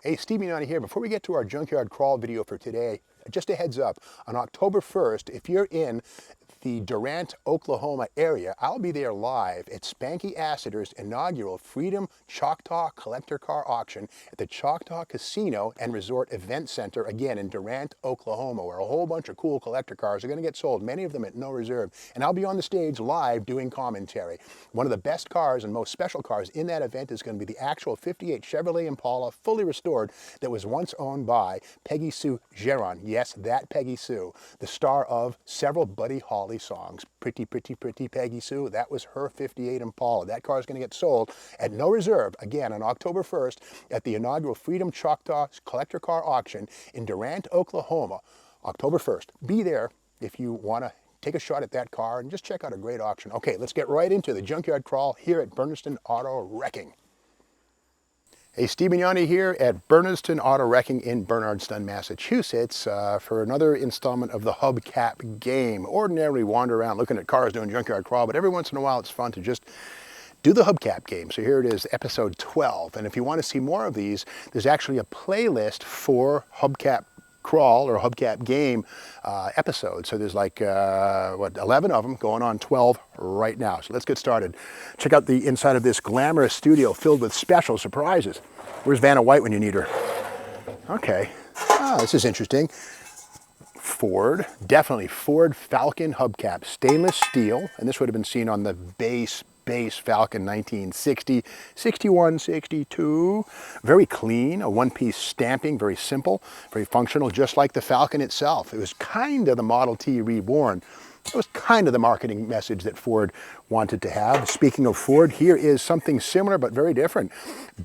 Hey, Steve Mignani here. Before we get to our junkyard crawl video for today, just a heads up, on October 1st, if you're in the Durant, Oklahoma area, I'll be there live at Spanky Assiter's inaugural Freedom Choctaw Collector Car Auction at the Choctaw Casino and Resort Event Center, again in Durant, Oklahoma, where a whole bunch of cool collector cars are going to get sold, many of them at no reserve. And I'll be on the stage live doing commentary. One of the best cars and most special cars in that event is going to be the actual 58 Chevrolet Impala, fully restored, that was once owned by Peggy Sue Gerron. Yes, that Peggy Sue, the star of several Buddy Holly songs. Pretty, pretty, pretty Peggy Sue. That was her 58 Impala. That car is going to get sold at no reserve, again, on October 1st at the inaugural Freedom Choctaw Collector Car Auction in Durant, Oklahoma, October 1st. Be there if you want to take a shot at that car and just check out a great auction. Okay, let's get right into the junkyard crawl here at Bernardston Auto Wrecking. Hey, Steve Mignani here at Bernardston Auto Wrecking in Bernardston, Massachusetts for another installment of the Hubcap game. Ordinarily wander around looking at cars doing junkyard crawl, but every once in a while it's fun to just do the Hubcap game. So here it is, episode 12. And if you want to see more of these, there's actually a playlist for Hubcap crawl or Hubcap game episodes. So there's like, 11 of them, going on 12 right now. So let's get started. Check out the inside of this glamorous studio filled with special surprises. Where's Vanna White when you need her? Okay, this is interesting. Ford, definitely Ford Falcon Hubcap, stainless steel, and this would have been seen on the base Falcon 1960, 61, 62. Very clean, a one-piece stamping, very simple, very functional, just like the Falcon itself. It was kind of the Model T reborn. It was kind of the marketing message that Ford wanted to have. Speaking of Ford, here is something similar but very different.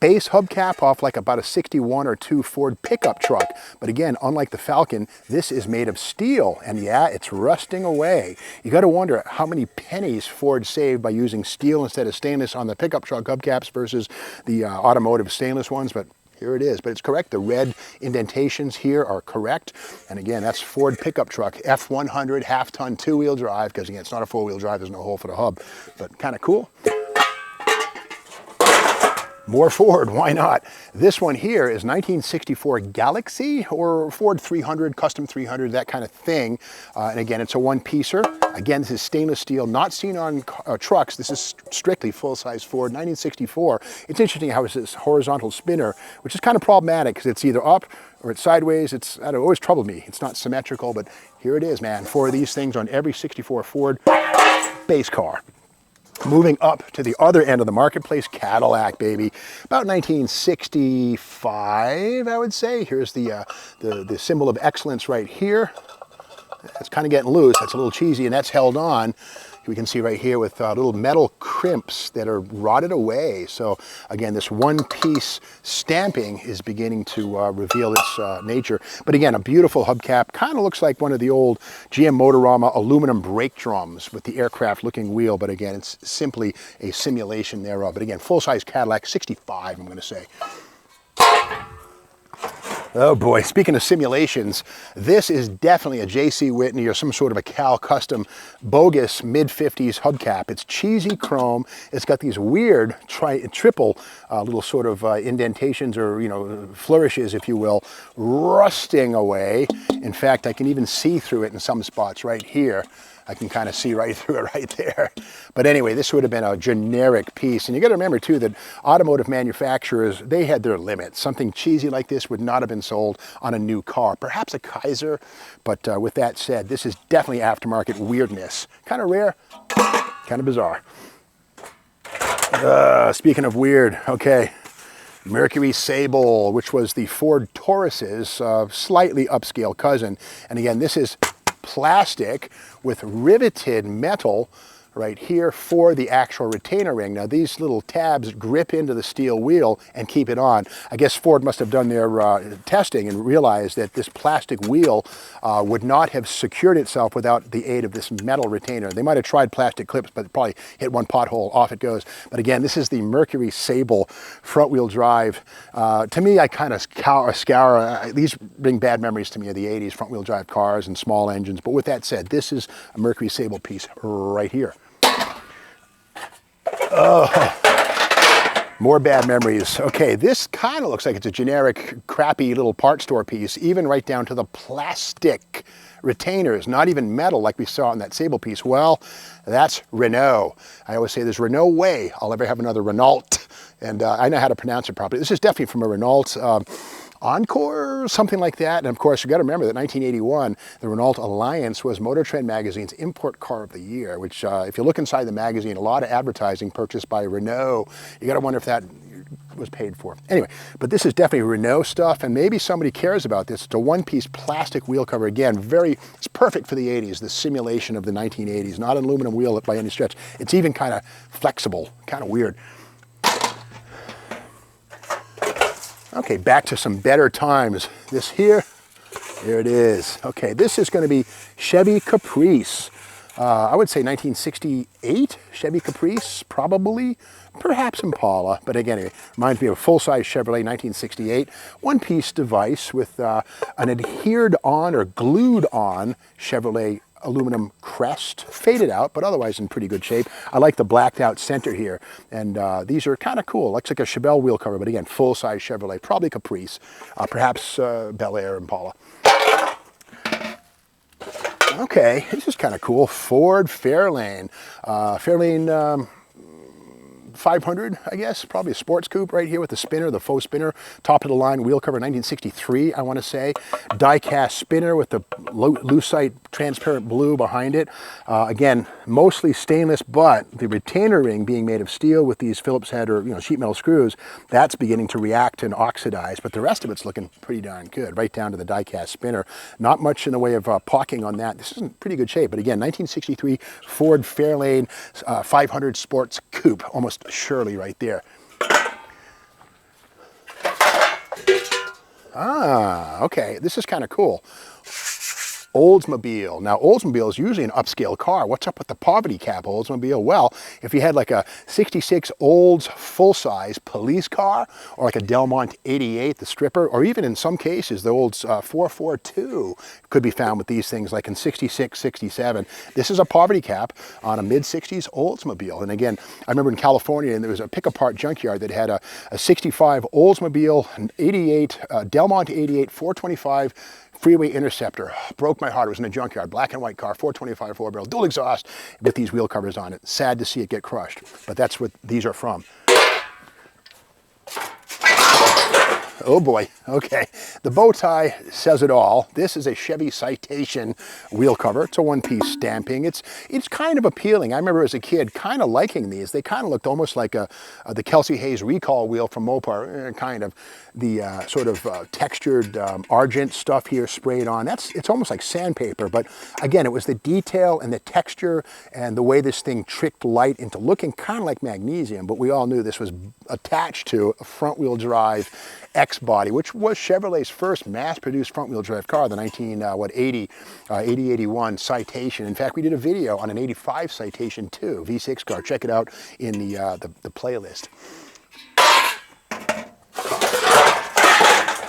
Base hubcap off like about a 61 or 2 Ford pickup truck. But again, unlike the Falcon, this is made of steel. And yeah, it's rusting away. You got to wonder how many pennies Ford saved by using steel instead of stainless on the pickup truck hubcaps versus the automotive stainless ones. But here it is, but it's correct. The red indentations here are correct. And again, that's Ford pickup truck, F100, half-ton, two-wheel drive, because again, it's not a four-wheel drive, there's no hole for the hub, but kind of cool. More Ford, why not? This one here is 1964 Galaxy or Ford 300, Custom 300, that kind of thing. And again, it's a one-piecer. Again, this is stainless steel, not seen on trucks. This is strictly full-size Ford, 1964. It's interesting how it's this horizontal spinner, which is kind of problematic because it's either up or it's sideways. It's, I don't know, always troubled me. It's not symmetrical, but here it is, man. 4 of these things on every 64 Ford base car. Moving up to the other end of the marketplace, Cadillac, baby. About 1965, I would say. Here's the symbol of excellence right here. It's kind of getting loose. That's a little cheesy, and that's held on. We can see right here with little metal crimps that are rotted away. So again, this one-piece stamping is beginning to reveal its nature. But again, a beautiful hubcap. Kind of looks like one of the old GM Motorama aluminum brake drums with the aircraft-looking wheel. But again, it's simply a simulation thereof. But again, full-size Cadillac, 65, I'm going to say. Oh boy, speaking of simulations, this is definitely a J.C. Whitney or some sort of a Cal Custom bogus mid-50s hubcap. It's cheesy chrome. It's got these weird triple little sort of indentations or, you know, flourishes, if you will, rusting away. In fact, I can even see through it in some spots right here. I can kind of see right through it right there. But anyway, this would have been a generic piece. And you got to remember too that automotive manufacturers, they had their limits. Something cheesy like this would not have been sold on a new car. Perhaps a Kaiser, but with that said, this is definitely aftermarket weirdness. Kind of rare, kind of bizarre. Speaking of weird, okay. Mercury Sable, which was the Ford Taurus's slightly upscale cousin. And again, this is plastic with riveted metal right here for the actual retainer ring. Now these little tabs grip into the steel wheel and keep it on. I guess Ford must have done their testing and realized that this plastic wheel would not have secured itself without the aid of this metal retainer. They might have tried plastic clips, but it probably hit one pothole, off it goes. But again, this is the Mercury Sable front wheel drive. To me, I kind of scour, these bring bad memories to me of the 80s front wheel drive cars and small engines. But with that said, this is a Mercury Sable piece right here. Oh, More bad memories. Okay, this kind of looks like it's a generic, crappy little part store piece, even right down to the plastic retainers, not even metal like we saw in that Sable piece. Well, that's Renault. I always say there's no way I'll ever have another Renault, and I know how to pronounce it properly. This is definitely from a Renault Encore, something like that. And of course, you got to remember that 1981, the Renault Alliance was Motor Trend Magazine's Import Car of the Year, which if you look inside the magazine, a lot of advertising purchased by Renault. You got to wonder if that was paid for. Anyway, but this is definitely Renault stuff, and maybe somebody cares about this. It's a one-piece plastic wheel cover. Again, it's perfect for the 80s, the simulation of the 1980s. Not an aluminum wheel by any stretch. It's even kind of flexible, kind of weird. Okay, back to some better times. This here it is. Okay, this is going to be Chevy Caprice. I would say 1968 Chevy Caprice, probably. Perhaps Impala, but again, it reminds me of a full-size Chevrolet 1968. One-piece device with an adhered on or glued on Chevrolet aluminum crest, faded out, but otherwise in pretty good shape. I like the blacked out center here, and these are kind of cool. Looks like a Chevelle wheel cover, but again, full-size Chevrolet, probably Caprice, perhaps Bel Air Impala. Okay, this is kind of cool. Ford Fairlane. Fairlane 500, I guess, probably a sports coupe right here with the spinner, the faux spinner, top of the line wheel cover, 1963, I want to say. Die-cast spinner with the lucite transparent blue behind it. Again, mostly stainless, but the retainer ring being made of steel with these Phillips head or sheet metal screws, that's beginning to react and oxidize, but the rest of it's looking pretty darn good, right down to the die-cast spinner. Not much in the way of caulking on that. This is in pretty good shape, but again, 1963 Ford Fairlane 500 sports coupe, almost surely right there. Ah, okay, this is kind of cool. Oldsmobile. Now, Oldsmobile is usually an upscale car. What's up with the poverty cap Oldsmobile? Well, if you had like a 66 Olds full-size police car, or like a Delmont 88, the stripper, or even in some cases, the Olds 442 could be found with these things, like in 66, 67. This is a poverty cap on a mid-60s Oldsmobile. And again, I remember in California, and there was a pick-apart junkyard that had a 65 Oldsmobile, an 88, Delmont 88, 425, Freeway Interceptor. Broke my heart. It was in a junkyard, black and white car, 425 four-barrel, dual exhaust with these wheel covers on it. Sad to see it get crushed, but that's what these are from. Oh boy, okay. The bow tie says it all. This is a Chevy Citation wheel cover. It's a one-piece stamping. It's kind of appealing. I remember as a kid kind of liking these. They kind of looked almost like the Kelsey Hayes recall wheel from Mopar, kind of the sort of textured argent stuff here sprayed on. It's almost like sandpaper, but again, it was the detail and the texture and the way this thing tricked light into looking kind of like magnesium, but we all knew this was attached to a front-wheel drive X-body, which was Chevrolet's first mass-produced front-wheel drive car, the 80-81 Citation. In fact, we did a video on an 85 Citation too, V6 car. Check it out in the playlist.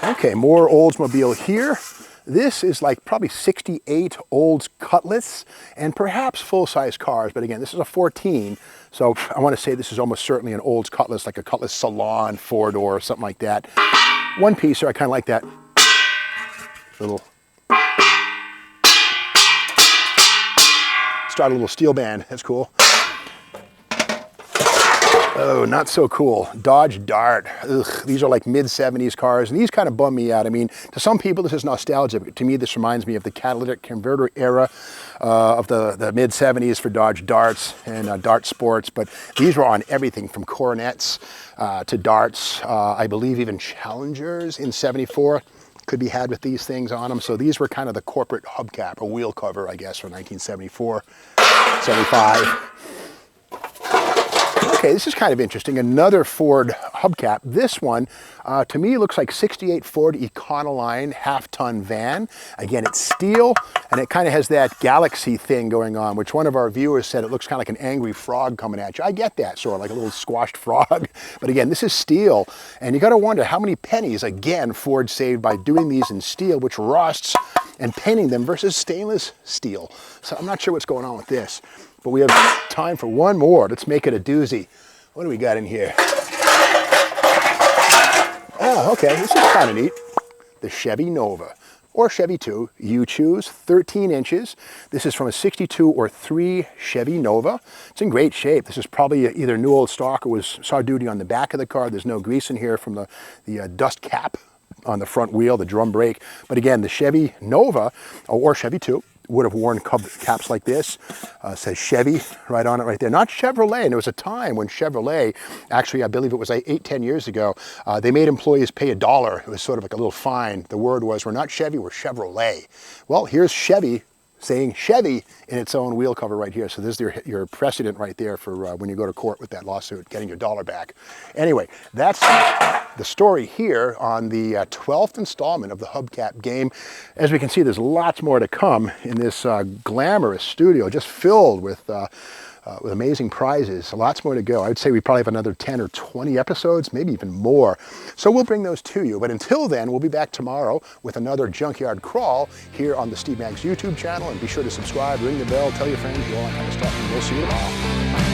Okay, more Oldsmobile here. This is like probably 68 Olds Cutlass and perhaps full-size cars, but again, this is a 14, so I want to say this is almost certainly an Olds Cutlass, like a Cutlass Salon, four-door, something like that. One piece, or I kind of like that little, start a little steel band, that's cool. Oh, not so cool. Dodge Dart. Ugh, these are like mid-70s cars, and these kind of bum me out. I mean, to some people, this is nostalgia. But to me, this reminds me of the catalytic converter era of the mid-70s for Dodge Darts and Dart Sports. But these were on everything from Coronets to Darts. I believe even Challengers in 74 could be had with these things on them. So these were kind of the corporate hubcap, a wheel cover, I guess, from 1974, 75. Okay, this is kind of interesting. Another Ford hubcap. This one, to me, looks like 68 Ford Econoline half-ton van. Again, it's steel, and it kind of has that galaxy thing going on, which one of our viewers said it looks kind of like an angry frog coming at you. I get that, sort of like a little squashed frog. But again, this is steel, and you got to wonder how many pennies, again, Ford saved by doing these in steel, which rusts, and painting them versus stainless steel. So I'm not sure what's going on with this. But we have time for one more. Let's make it a doozy. What do we got in here? Oh, okay, this is kind of neat. The Chevy Nova, or Chevy 2, you choose, 13 inches. This is from a 62 or 3 Chevy Nova. It's in great shape. This is probably either new old stock or saw duty on the back of the car. There's no grease in here from the dust cap on the front wheel, the drum brake. But again, the Chevy Nova, or Chevy 2, would have worn caps like this. Says Chevy right on it right there. Not Chevrolet. And there was a time when Chevrolet, actually I believe it was like 8-10 years ago, they made employees pay $1. It was sort of like a little fine. The word was, we're not Chevy, we're Chevrolet. Well, here's Chevy saying Chevy in its own wheel cover right here. So this is your precedent right there for when you go to court with that lawsuit, getting your $1 back. Anyway, that's the story here on the 12th installment of the Hubcap game. As we can see, there's lots more to come in this glamorous studio, just filled with amazing prizes. Lots more to go. I would say we probably have another 10 or 20 episodes, maybe even more. So we'll bring those to you. But until then, we'll be back tomorrow with another Junkyard Crawl here on the Steve Maggs YouTube channel. And be sure to subscribe, ring the bell, tell your friends, all that kind of stuff. And we'll see you tomorrow.